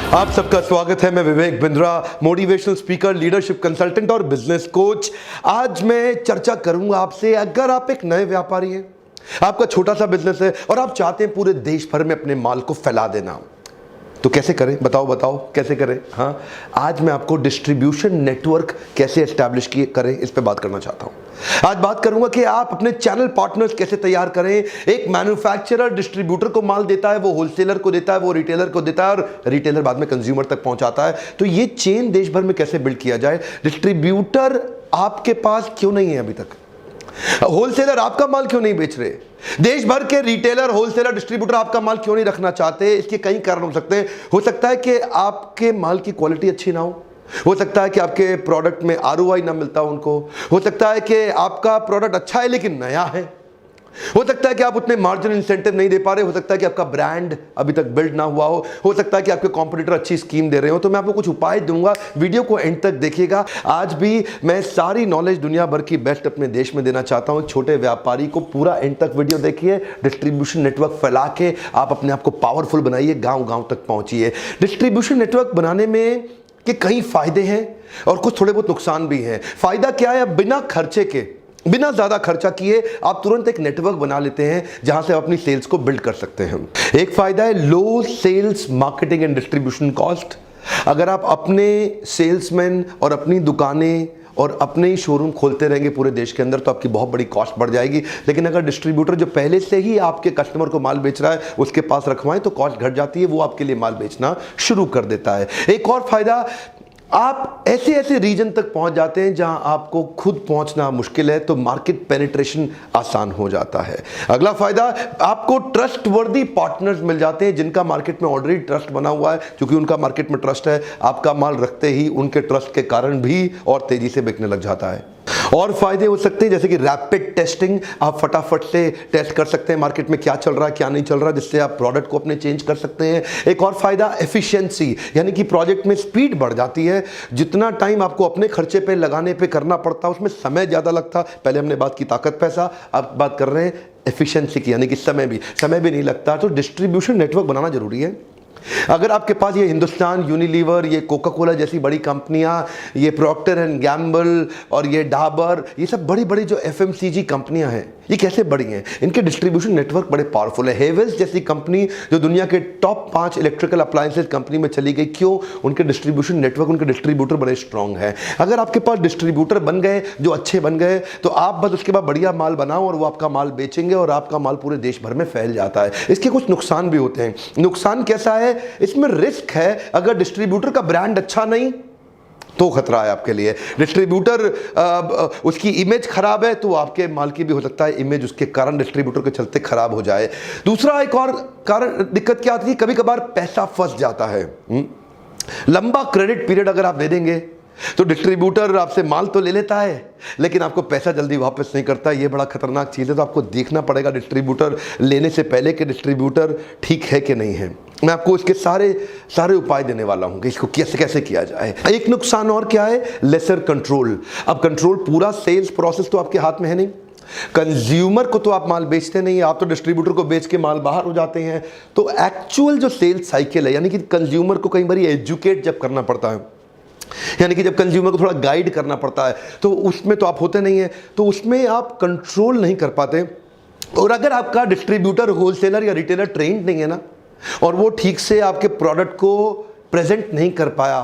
आप सबका स्वागत है। मैं Vivek Bindra, motivational speaker, leadership consultant और बिजनेस कोच। आज मैं चर्चा करूंगा आपसे, अगर आप एक नए व्यापारी हैं, आपका छोटा सा बिजनेस है और आप चाहते हैं पूरे देश भर में अपने माल को फैला देना, तो कैसे करें? बताओ कैसे करें? हाँ, आज मैं आपको डिस्ट्रीब्यूशन नेटवर्क कैसे एस्टैब्लिश करें इस पे बात करना चाहता हूं। आज बात करूंगा कि आप अपने चैनल पार्टनर्स कैसे तैयार करें। एक मैन्युफैक्चरर डिस्ट्रीब्यूटर को माल देता है, वो होलसेलर को देता है, वो रिटेलर को देता है और रिटेलर बाद में कंज्यूमर तक पहुंचाता है। तो ये चेन देश भर में कैसे बिल्ड किया जाए? डिस्ट्रीब्यूटर आपके पास क्यों नहीं है अभी तक? होलसेलर आपका माल क्यों नहीं बेच रहे? देश भर के रिटेलर, होलसेलर, डिस्ट्रीब्यूटर आपका माल क्यों नहीं रखना चाहते? इसके कई कारण हो सकते हैं। हो सकता है कि आपके माल की क्वालिटी अच्छी ना हो सकता है कि आपके प्रोडक्ट में आरओआई ना मिलता हो हो सकता है कि आपका प्रोडक्ट अच्छा है लेकिन नया है, हो सकता है कि आप उतने मार्जिन इंसेंटिव नहीं दे पा रहे, हो सकता है कि आपका ब्रांड अभी तक बिल्ड ना हुआ हो सकता है कि आपके कॉम्पिटिटर अच्छी स्कीम दे रहे हो। तो मैं आपको कुछ उपाय दूंगा, वीडियो को एंड तक देखिएगा। आज भी मैं सारी नॉलेज दुनिया भर की बेस्ट अपने देश में देना चाहता हूं। छोटे व्यापारी को पूरा एंड तक वीडियो देखिए, डिस्ट्रीब्यूशन नेटवर्क फैला के आप अपने आप को पावरफुल बनाइए, गांव तक पहुंचिए। डिस्ट्रीब्यूशन नेटवर्क बनाने में के कई फायदे हैं और कुछ थोड़े बहुत नुकसान भी हैं। फायदा क्या है? बिना खर्चे के, बिना ज्यादा खर्चा किए आप तुरंत एक नेटवर्क बना लेते हैं जहां से आप अपनी सेल्स को बिल्ड कर सकते हैं। एक फायदा है low sales marketing and distribution cost. अगर आप अपने सेल्समैन और अपनी दुकानें और अपने ही शोरूम खोलते रहेंगे पूरे देश के अंदर तो आपकी बहुत बड़ी कॉस्ट बढ़ जाएगी। लेकिन अगर डिस्ट्रीब्यूटर जो पहले से ही आपके कस्टमर को माल बेच रहा है उसके पास रखवाएं तो कॉस्ट घट जाती है, वो आपके लिए माल बेचना शुरू कर देता है। एक और फायदा, आप ऐसे रीजन तक पहुंच जाते हैं जहां आपको खुद पहुंचना मुश्किल है, तो मार्केट पेनिट्रेशन आसान हो जाता है। अगला फायदा, आपको ट्रस्टवर्दी पार्टनर्स मिल जाते हैं जिनका मार्केट में ऑलरेडी ट्रस्ट बना हुआ है। क्योंकि उनका मार्केट में ट्रस्ट है, आपका माल रखते ही उनके ट्रस्ट के कारण भी और तेजी से बिकने लग जाता है। और फायदे हो सकते हैं जैसे कि रैपिड टेस्टिंग, आप फटाफट से टेस्ट कर सकते हैं मार्केट में क्या चल रहा है क्या नहीं चल रहा है, जिससे आप प्रोडक्ट को अपने चेंज कर सकते हैं। एक और फायदा एफिशिएंसी, यानी कि प्रोजेक्ट में स्पीड बढ़ जाती है। जितना टाइम आपको अपने खर्चे पे लगाने पे करना पड़ता उसमें समय ज्यादा लगता। पहले हमने बात की ताकत पैसा, अब बात कर रहे हैं एफिशिएंसी की, यानी कि समय भी नहीं लगता। तो डिस्ट्रीब्यूशन नेटवर्क बनाना जरूरी है। अगर आपके पास ये हिंदुस्तान यूनिलीवर, ये कोका कोला जैसी बड़ी कंपनियां, ये प्रॉक्टर एंड गैम्बल और ये डाबर, ये सब बड़ी बड़ी जो एफएमसीजी कंपनियां हैं, ये कैसे बड़ी हैं? इनके डिस्ट्रीब्यूशन नेटवर्क बड़े पावरफुल है। हेवेल्स जैसी कंपनी जो दुनिया के टॉप 5 इलेक्ट्रिकल अप्लायंसेज कंपनी में चली गई, क्यों? उनके डिस्ट्रीब्यूशन नेटवर्क, उनके डिस्ट्रीब्यूटर बड़े स्ट्रांग हैं। अगर आपके पास डिस्ट्रीब्यूटर बन गए जो अच्छे बन गए तो आप बस उसके बाद बढ़िया माल बनाओ और वो आपका माल बेचेंगे और आपका माल पूरे देश भर में फैल जाता है। इसके कुछ नुकसान भी होते हैं। नुकसान कैसा है? इसमें रिस्क है, अगर डिस्ट्रीब्यूटर का ब्रांड अच्छा नहीं तो खतरा है आपके लिए। डिस्ट्रीब्यूटर उसकी इमेज खराब है तो आपके माल की भी हो सकता है इमेज उसके कारण, डिस्ट्रीब्यूटर के चलते खराब हो जाए। दूसरा एक और कारण, दिक्कत क्या आती है? कभी कभार पैसा फंस जाता है। लंबा क्रेडिट पीरियड अगर आप दे देंगे तो डिस्ट्रीब्यूटर आपसे माल तो ले लेता है लेकिन आपको पैसा जल्दी वापस नहीं करता। ये बड़ा खतरनाक चीज़ है। तो आपको देखना पड़ेगा डिस्ट्रीब्यूटर लेने से पहले कि डिस्ट्रीब्यूटर ठीक है कि नहीं है। मैं आपको इसके सारे उपाय देने वाला हूं कि इसको कैसे किया जाए। एक नुकसान और क्या है? Lesser control. अब कंट्रोल, पूरा सेल्स प्रोसेस तो आपके हाथ में है नहीं। कंज्यूमर को तो आप माल बेचते नहीं, आप तो डिस्ट्रीब्यूटर को बेच के माल बाहर हो जाते हैं। तो एक्चुअल जो सेल्स साइकिल है, यानी कि कंज्यूमर को कई बार एजुकेट जब करना पड़ता है, यानी कि जब कंज्यूमर को थोड़ा गाइड करना पड़ता है, तो उसमें तो आप होते नहीं है, तो उसमें आप कंट्रोल नहीं कर पाते। और अगर आपका डिस्ट्रीब्यूटर, होलसेलर या रिटेलर ट्रेंड नहीं है ना, और वो ठीक से आपके प्रोडक्ट को प्रेजेंट नहीं कर पाया,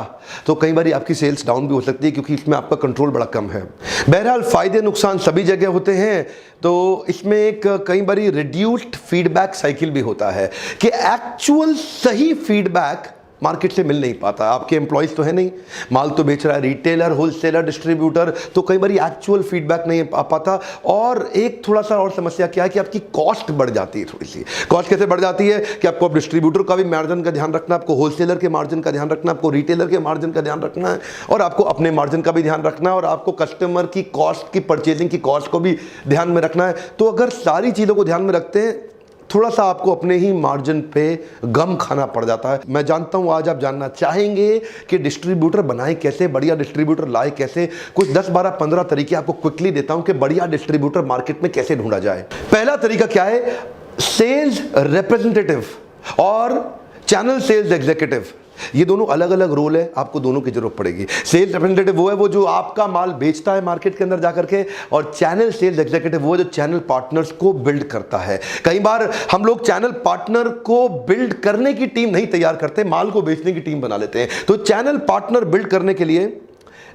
तो कई बार आपकी सेल्स डाउन भी हो सकती है क्योंकि इसमें आपका कंट्रोल बड़ा कम है। बहरहाल फायदे नुकसान सभी जगह होते हैं। तो इसमें एक कई बार रिड्यूस्ड फीडबैक साइकिल भी होता है कि एक्चुअल सही फीडबैक मार्केट से मिल नहीं पाता। आपके एम्प्लॉइज तो है नहीं, माल तो बेच रहा है रिटेलर, होलसेलर, डिस्ट्रीब्यूटर, तो कई बार एक्चुअल फीडबैक नहीं आ पाता। और एक थोड़ा सा और समस्या क्या है कि आपकी कॉस्ट बढ़ जाती है। थोड़ी सी कॉस्ट कैसे बढ़ जाती है कि आपको अब डिस्ट्रीब्यूटर का भी मार्जिन का ध्यान रखना, आपको होलसेलर के मार्जिन का ध्यान रखना, आपको रिटेलर के मार्जिन का ध्यान रखना है और आपको अपने मार्जिन का भी ध्यान रखना है और आपको कस्टमर की कॉस्ट की, परचेजिंग की कॉस्ट को भी ध्यान में रखना है। तो अगर सारी चीज़ों को ध्यान में रखते हैं थोड़ा सा आपको अपने ही मार्जिन पे गम खाना पड़ जाता है। मैं जानता हूं आज आप जानना चाहेंगे कि डिस्ट्रीब्यूटर बनाए कैसे, बढ़िया डिस्ट्रीब्यूटर लाए कैसे। कुछ 10, 12, 15 तरीके आपको क्विकली देता हूं कि बढ़िया डिस्ट्रीब्यूटर मार्केट में कैसे ढूंढा जाए। पहला तरीका क्या है? सेल्स रिप्रेजेंटेटिव और चैनल सेल्स एग्जीक्यूटिव। ये दोनों अलग अलग रोल है, आपको दोनों की जरूरत पड़ेगी। सेल्स रिप्रेजेंटेटिव वो है वो जो आपका माल बेचता है मार्केट के अंदर जाकर के, और चैनल सेल्स एग्जीक्यूटिव वो जो चैनल पार्टनर्स को बिल्ड करता है। कई बार हम लोग चैनल पार्टनर को बिल्ड करने की टीम नहीं तैयार करते, माल को बेचने की टीम बना लेते हैं। तो चैनल पार्टनर बिल्ड करने के लिए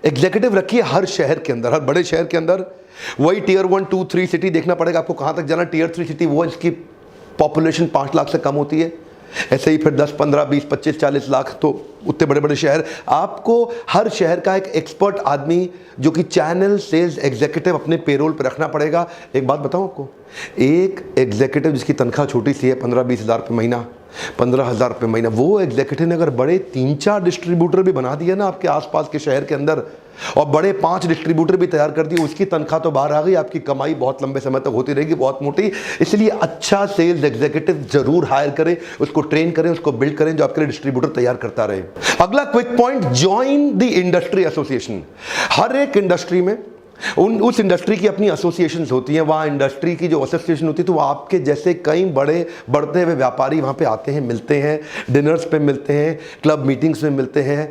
एग्जीक्यूटिव रखिए हर शहर के अंदर, हर बड़े शहर के अंदर। वही टियर 1, 2, 3 सिटी देखना पड़ेगा आपको कहां तक जाना। टियर 3 सिटी वो इसकी पॉपुलेशन 5 लाख से कम होती है। ऐसे ही फिर 10, 15, 20, 25, 40 लाख, तो उतने बड़े बड़े शहर। आपको हर शहर का एक एक्सपर्ट आदमी जो कि चैनल सेल्स एग्जीक्यूटिव अपने पेरोल पर रखना पड़ेगा। एक बात बताऊं आपको, एक एग्जीक्यूटिव जिसकी तनख्वाह छोटी सी है 15-20 हज़ार रुपये महीना, 15,000 रुपये महीना, वो एग्जीक्यूटिव ने अगर बड़े 3-4 डिस्ट्रीब्यूटर भी बना दिए ना आपके आसपास के शहर के अंदर, और बड़े 5 डिस्ट्रीब्यूटर भी तैयार कर दिए, उसकी तनख्वाह तो बाहर आ गई, आपकी कमाई बहुत लंबे समय तक होती रहेगी, बहुत मोटी। इसलिए अच्छा सेल्स एग्जीक्यूटिव जरूर हायर करें, उसको ट्रेन करें, उसको बिल्ड करें, जो आपके लिए डिस्ट्रीब्यूटर तैयार करता रहे। अगला quick point, join the industry association. हर एक इंडस्ट्री में उस इंडस्ट्री की अपनी एसोसिएशंस होती हैं। वहाँ इंडस्ट्री की जो एसोसिएशन होती है, तो वो आपके जैसे कई बड़े बढ़ते हुए व्यापारी वहाँ पे आते हैं, मिलते हैं, डिनर्स पे मिलते हैं, क्लब मीटिंग्स में मिलते हैं।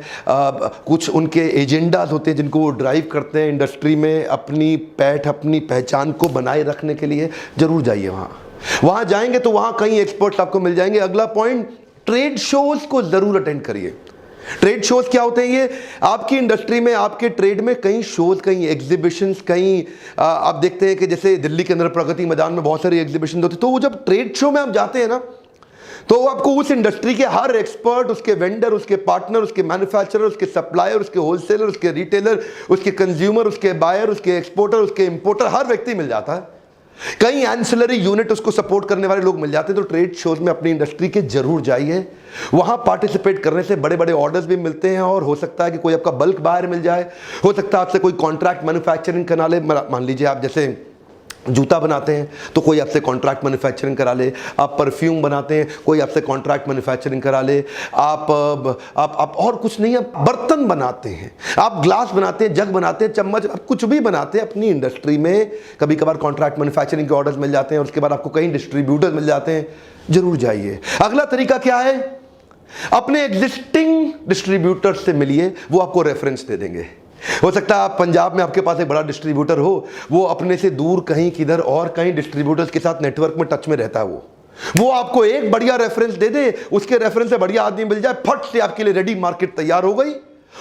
कुछ उनके एजेंडाज होते हैं जिनको वो ड्राइव करते हैं इंडस्ट्री में अपनी पैठ, अपनी पहचान को बनाए रखने के लिए। जरूर जाइए वहाँ जाएंगे तो वहाँ कई एक्सपर्ट्स आपको मिल जाएंगे। अगला पॉइंट, ट्रेड शोज को जरूर अटेंड करिए। ट्रेड शोज क्या होते हैं? ये आपकी इंडस्ट्री में, आपके ट्रेड में कई शोज, कई एग्जीबिशंस, कई आप देखते हैं कि जैसे दिल्ली के अंदर प्रगति मैदान में बहुत सारी एग्जीबिशन होती है। तो वो जब ट्रेड शो में आप जाते हैं ना, तो आपको उस इंडस्ट्री के हर एक्सपर्ट, उसके वेंडर, उसके पार्टनर, उसके मैन्युफैक्चरर, उसके सप्लायर, उसके होलसेलर, उसके रिटेलर, उसके कंज्यूमर, उसके बायर, उसके एक्सपोर्टर, उसके इंपोर्टर, हर व्यक्ति मिल जाता है। कई एंसिलरी यूनिट उसको सपोर्ट करने वाले लोग मिल जाते हैं। तो ट्रेड शोज में अपनी इंडस्ट्री के जरूर जाइए। वहां पार्टिसिपेट करने से बड़े बड़े ऑर्डर्स भी मिलते हैं, और हो सकता है कि कोई आपका बल्क बायर मिल जाए, हो सकता है आपसे कोई कॉन्ट्रैक्ट मैन्युफैक्चरिंग करा ले। मान लीजिए आप जैसे जूता बनाते हैं तो कोई आपसे कॉन्ट्रैक्ट मैन्युफैक्चरिंग करा ले, आप परफ्यूम बनाते हैं कोई आपसे कॉन्ट्रैक्ट मैन्युफैक्चरिंग करा ले, आप और कुछ नहीं, आप बर्तन बनाते हैं, आप ग्लास बनाते हैं, जग बनाते हैं, चम्मच, आप कुछ भी बनाते हैं अपनी इंडस्ट्री में, कभी कभार कॉन्ट्रैक्ट मैन्युफैक्चरिंग के ऑर्डर्स मिल जाते हैं, और उसके बाद आपको कई डिस्ट्रीब्यूटर मिल जाते हैं। जरूर जाइए। अगला तरीका क्या है? अपने एग्जिस्टिंग डिस्ट्रीब्यूटर से मिलिए, वो आपको रेफरेंस दे देंगे। हो सकता है आप पंजाब में आपके पास एक बड़ा डिस्ट्रीब्यूटर हो, वो अपने से दूर कहीं किधर और कहीं डिस्ट्रीब्यूटर्स के साथ नेटवर्क में टच में रहता है, वो आपको एक बढ़िया रेफरेंस दे दे, उसके रेफरेंस से बढ़िया आदमी मिल जाए, फट से आपके लिए रेडी मार्केट तैयार हो गई,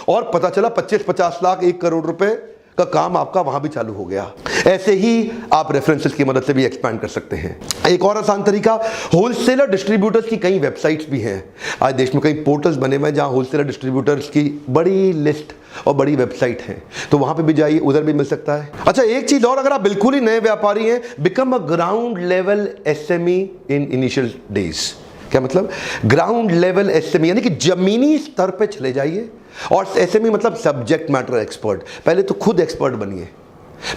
और पता चला 25-50 लाख, 1 करोड़ रुपए का काम आपका वहां भी चालू हो गया। ऐसे ही आप रेफरेंसेस की मदद से भी एक्सपैंड कर सकते हैं। एक और आसान तरीका, होलसेलर डिस्ट्रीब्यूटर्स की कई वेबसाइट्स भी हैं। आज देश में कई पोर्टल्स बने हुए हैं जहां होलसेलर डिस्ट्रीब्यूटर्स की बड़ी लिस्ट और बड़ी वेबसाइट है, तो वहां पे भी जाइए, उधर भी मिल सकता है। अच्छा, एक चीज और, अगर आप बिल्कुल ही नए व्यापारी हैं, become a ground level SME in initial days. क्या मतलब? ग्राउंड लेवल एसएमई यानी कि जमीनी स्तर पे चले जाइए, और एसएमई मतलब सब्जेक्ट मैटर एक्सपर्ट। पहले तो खुद एक्सपर्ट बनिए,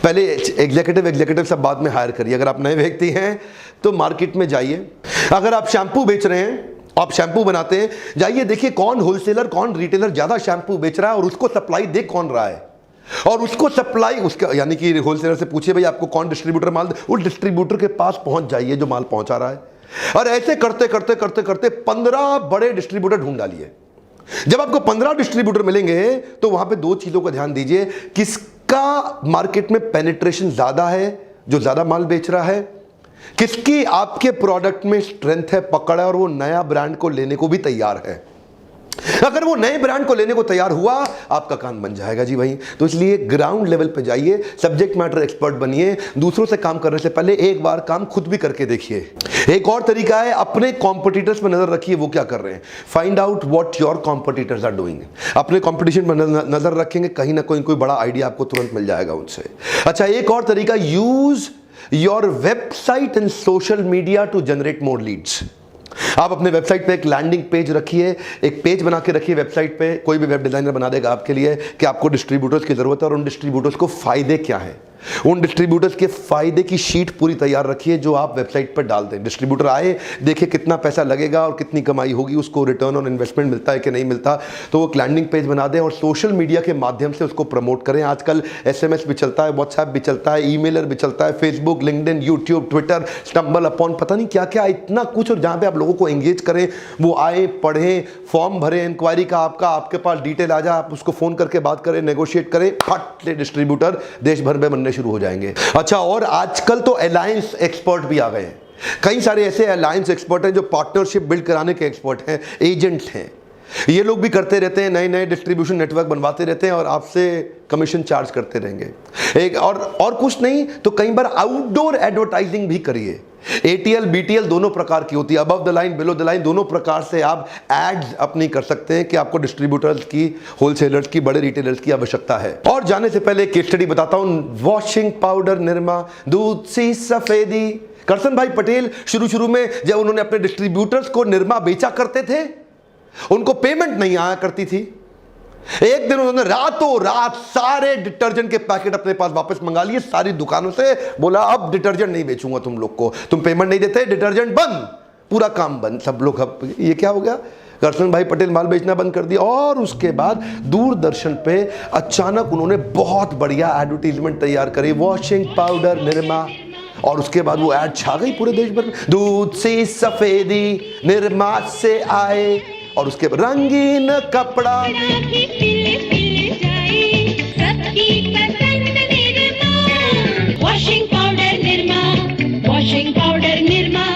पहले एग्जीक्यूटिव सब बाद में हायर करिए। अगर आप नए व्यक्ति हैं तो मार्केट में जाइए। अगर आप शैम्पू बेच रहे हैं, आप शैम्पू बनाते हैं, जाइए देखिए कौन होलसेलर, कौन रिटेलर ज्यादा शैम्पू बेच रहा है, और उसको सप्लाई दे कौन रहा है, और उसको सप्लाई उसका, यानी कि होलसेलर से पूछिए भाई आपको कौन डिस्ट्रीब्यूटर माल, उस डिस्ट्रीब्यूटर के पास पहुंच जाइए जो माल पहुंचा रहा है। और ऐसे करते करते करते करते 15 बड़े डिस्ट्रीब्यूटर ढूंढ डालिए। जब आपको 15 डिस्ट्रीब्यूटर मिलेंगे तो वहां पे 2 चीजों का ध्यान दीजिए, किसका मार्केट में पेनिट्रेशन ज्यादा है, जो ज्यादा माल बेच रहा है, किसकी आपके प्रोडक्ट में स्ट्रेंथ है, पकड़ है, और वो नया ब्रांड को लेने को भी तैयार है। अगर वो नए ब्रांड को लेने को तैयार हुआ, आपका काम बन जाएगा जी भाई। तो इसलिए ग्राउंड लेवल पे जाइए, सब्जेक्ट मैटर एक्सपर्ट बनिए, दूसरों से काम करने से पहले एक बार काम खुद भी करके देखिए। एक और तरीका है, अपने कॉम्पिटिटर्स पर नजर रखिए, वो क्या कर रहे हैं। Find out what your competitors are doing. अपने कॉम्पिटिशन पर नजर रखेंगे, कहीं ना कोई बड़ा आइडिया आपको तुरंत मिल जाएगा उनसे। अच्छा, एक और तरीका, use your website and social media to generate more leads. आप अपने वेबसाइट पे एक लैंडिंग पेज रखिए, एक पेज बना के रखिए वेबसाइट पे, कोई भी वेब डिजाइनर बना देगा आपके लिए, कि आपको डिस्ट्रीब्यूटर्स की जरूरत है और उन डिस्ट्रीब्यूटर्स को फायदे क्या है। उन डिस्ट्रीब्यूटर्स के फायदे की शीट पूरी तैयार रखिए जो आप वेबसाइट पर डाल दें। डिस्ट्रीब्यूटर आए, देखे कितना पैसा लगेगा और कितनी कमाई होगी, उसको रिटर्न ऑन इन्वेस्टमेंट मिलता है कि नहीं मिलता, तो वो एक लैंडिंग पेज बना दें और सोशल मीडिया के माध्यम से उसको प्रमोट करें। आजकल SMS भी चलता है, व्हाट्सएप भी चलता है, ईमेलर भी चलता है, Facebook, LinkedIn, YouTube, Twitter, stumble upon, पता नहीं क्या क्या, इतना कुछ, और जहां पे आप लोगों को एंगेज करें, वो आए, पढ़ें, फॉर्म भरें इंक्वायरी का, आपके पास डिटेल आ जाए, आप उसको फ़ोन करके बात करें, नेगोशिएट करें, फट से डिस्ट्रीब्यूटर देश भर में बनने शुरू हो जाएंगे। अच्छा, और आजकल तो अलायंस एक्सपर्ट भी आ गए हैं। कई सारे ऐसे अलायंस एक्सपर्ट हैं जो पार्टनरशिप बिल्ड कराने के एक्सपर्ट हैं, एजेंट्स हैं। ये लोग भी करते रहते हैं, नए नए डिस्ट्रीब्यूशन नेटवर्क बनवाते रहते हैं और आपसे कमीशन चार्ज करते रहेंगे। एक और कुछ नहीं तो कई बार आउटडोर एडवर्टाइजिंग भी करिए। ATL BTL दोनों प्रकार की होती है, above the line below the line, दोनों प्रकार से आप एड्स अपनी कर सकते हैं कि आपको डिस्ट्रीब्यूटर्स की, होलसेलर्स की, बड़े रिटेलर्स की आवश्यकता है। और जाने से पहले केस स्टडी बताता हूं, वॉशिंग पाउडर निरमा, दूध सी सफेदी। करसन भाई पटेल शुरू में जब उन्होंने अपने डिस्ट्रीब्यूटर्स को निरमा बेचा करते थे, उनको पेमेंट नहीं आया करती थी। एक दिन उन्होंने रातों रात सारे डिटर्जेंट के पैकेट अपने पास वापस मंगा लिए सारी दुकानों से, बोला अब डिटर्जेंट नहीं बेचूंगा तुम लोग को, तुम पेमेंट नहीं देते, डिटर्जेंट बंद, पूरा काम बंद। सब लोग अब ये क्या हो गया, करसन भाई पटेल माल बेचना बंद कर दिया। और उसके बाद दूरदर्शन पे अचानक उन्होंने बहुत बढ़िया एडवर्टीजमेंट तैयार करी, वॉशिंग पाउडर निरमा, और उसके बाद वो ऐड छा गई पूरे देश भर में, दूध से सफेदी निरमा से आए, और उसके बाद रंगीन कपड़ा, वॉशिंग पाउडर निरमा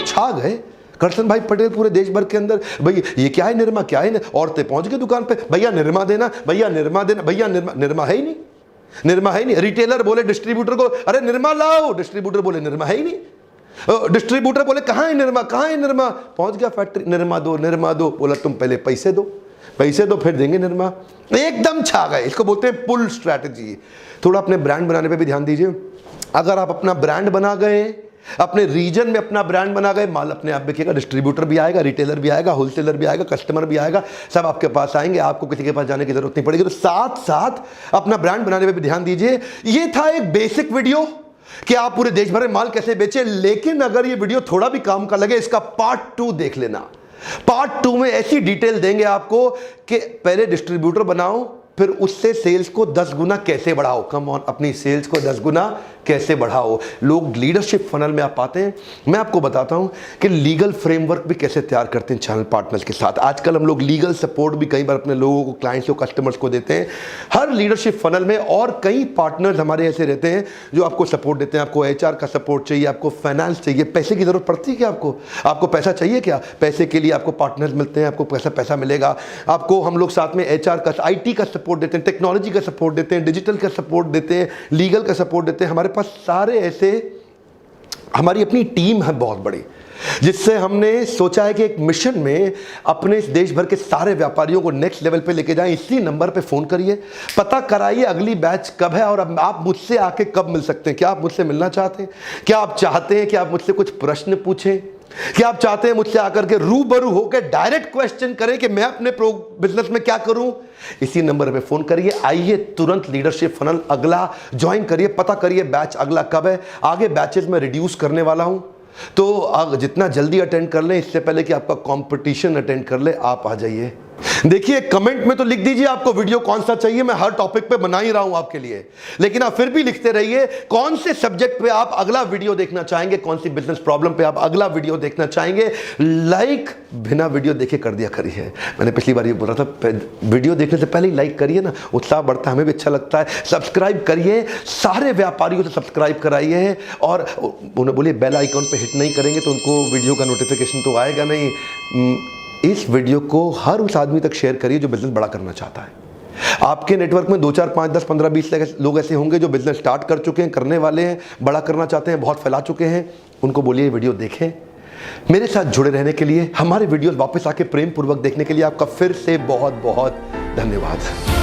छा गए। करसन भाई पटेल पूरे देश भर के अंदर, भाई ये क्या है निरमा, क्या है, औरतें पहुंच गई दुकान पे, भैया निरमा देना, भैया निरमा देना, भैया निरमा है ही नहीं, निरमा है ही नहीं। रिटेलर बोले डिस्ट्रीब्यूटर को, अरे निरमा लाओ, डिस्ट्रीब्यूटर बोले निरमा है ही नहीं। डिस्ट्रीब्यूटर बोले कहाँ है निरमा, कहाँ है निरमा, पहुंच गया फैक्ट्री, निरमा दो, बोला तुम पहले पैसे दो फिर देंगे निरमा। एकदम छा गए, इसको बोलते हैं पुल स्ट्रैटेजी। थोड़ा अपने ब्रांड बनाने पे भी ध्यान दीजिए। अगर आप अपना ब्रांड बना गए, अपने रीजन में अपना ब्रांड बना गए, माल अपने आप बिकेगा, डिस्ट्रीब्यूटर भी आएगा, रिटेलर भी आएगा, होलसेलर भी आएगा, कस्टमर भी आएगा, सब आपके पास आएंगे, आपको किसी के पास जाने की जरूरत नहीं पड़ेगी। तो साथ साथ अपना ब्रांड बनाने पे भी ध्यान दीजिए। ये था एक बेसिक वीडियो कि आप पूरे देश भर में माल कैसे बेचें, लेकिन अगर ये वीडियो थोड़ा भी काम का लगे, इसका पार्ट 2 देख लेना। पार्ट 2 में ऐसी डिटेल देंगे आपको कि पहले डिस्ट्रीब्यूटर बनाओ, फिर उससे सेल्स को 10 गुना कैसे बढ़ाओ। कम ऑन, अपनी सेल्स को 10 गुना कैसे बढ़ाओ। लोग लीडरशिप फनल में आप पाते हैं। मैं आपको बताता हूं कि लीगल फ्रेमवर्क भी कैसे तैयार करते हैं चैनल पार्टनर्स के साथ। आजकल हम लोग लीगल सपोर्ट भी कई बार अपने लोगों को, क्लाइंट्स को, कस्टमर्स को देते हैं हर लीडरशिप फनल में। और कई पार्टनर्स हमारे ऐसे रहते हैं जो आपको सपोर्ट देते हैं। आपको HR का सपोर्ट चाहिए, आपको फाइनेंस चाहिए, पैसे की जरूरत पड़ती है क्या आपको पैसा चाहिए क्या, पैसे के लिए आपको पार्टनर्स मिलते हैं, आपको पैसा मिलेगा। आपको हम लोग साथ में HR का, IT का सपोर्ट देते हैं, टेक्नोलॉजी का सपोर्ट देते हैं, डिजिटल का सपोर्ट देते हैं, लीगल का सपोर्ट देते हैं। हमारे पास सारे ऐसे, हमारी अपनी टीम है बहुत बड़ी, जिससे हमने सोचा है कि एक मिशन में अपने इस देश भर के सारे व्यापारियों को नेक्स्ट लेवल पे लेके जाएं। इसी नंबर पे फोन करिए, पता कराइए अगली बैच कब है और अब आप मुझसे आके कब मिल सकते हैं। क्या आप मुझसे मिलना चाहते हैं? क्या आप चाहते हैं कि आप मुझसे कुछ प्रश्न पूछें? क्या आप चाहते हैं मुझसे आकर के रूबरू होकर डायरेक्ट क्वेश्चन करें कि मैं अपने बिजनेस में क्या करूं? इसी नंबर पे फोन करिए। आइए तुरंत लीडरशिप फनल अगला ज्वाइन करिए, पता करिए बैच अगला कब है। आगे बैचेस में रिड्यूस करने वाला हूं, तो जितना जल्दी अटेंड कर लें, इससे पहले कि आपका कंपटीशन अटेंड कर ले, आप आ जाइए। देखिए कमेंट में तो लिख दीजिए आपको वीडियो कौन सा चाहिए, मैं हर टॉपिक पे बना ही रहा हूं आपके लिए, लेकिन आप फिर भी लिखते रहिए कौन से सब्जेक्ट पे आप अगला वीडियो देखना चाहेंगे, कौन सी बिजनेस प्रॉब्लम पे आप अगला वीडियो देखना चाहेंगे। लाइक बिना वीडियो देखे कर दिया करिए। मैंने पिछली बार ये बोला था, वीडियो देखने से पहले ही लाइक करिए ना, उत्साह बढ़ता है, हमें भी अच्छा लगता है। सब्सक्राइब करिए, सारे व्यापारियों से सब्सक्राइब कराइए, और उन्हें बोलिए बेल आइकॉन पे हिट नहीं करेंगे तो उनको वीडियो का नोटिफिकेशन तो आएगा नहीं। इस वीडियो को हर उस आदमी तक शेयर करिए जो बिजनेस बड़ा करना चाहता है। आपके नेटवर्क में 2, 4, 5, 10, 15, 20 लोग ऐसे होंगे जो बिजनेस स्टार्ट कर चुके हैं, करने वाले हैं, बड़ा करना चाहते हैं, बहुत फैला चुके हैं। उनको बोलिए वीडियो देखें। मेरे साथ जुड़े रहने के लिए, हमारे वीडियोस वापस आके प्रेम पूर्वक देखने के लिए आपका फिर से बहुत बहुत धन्यवाद।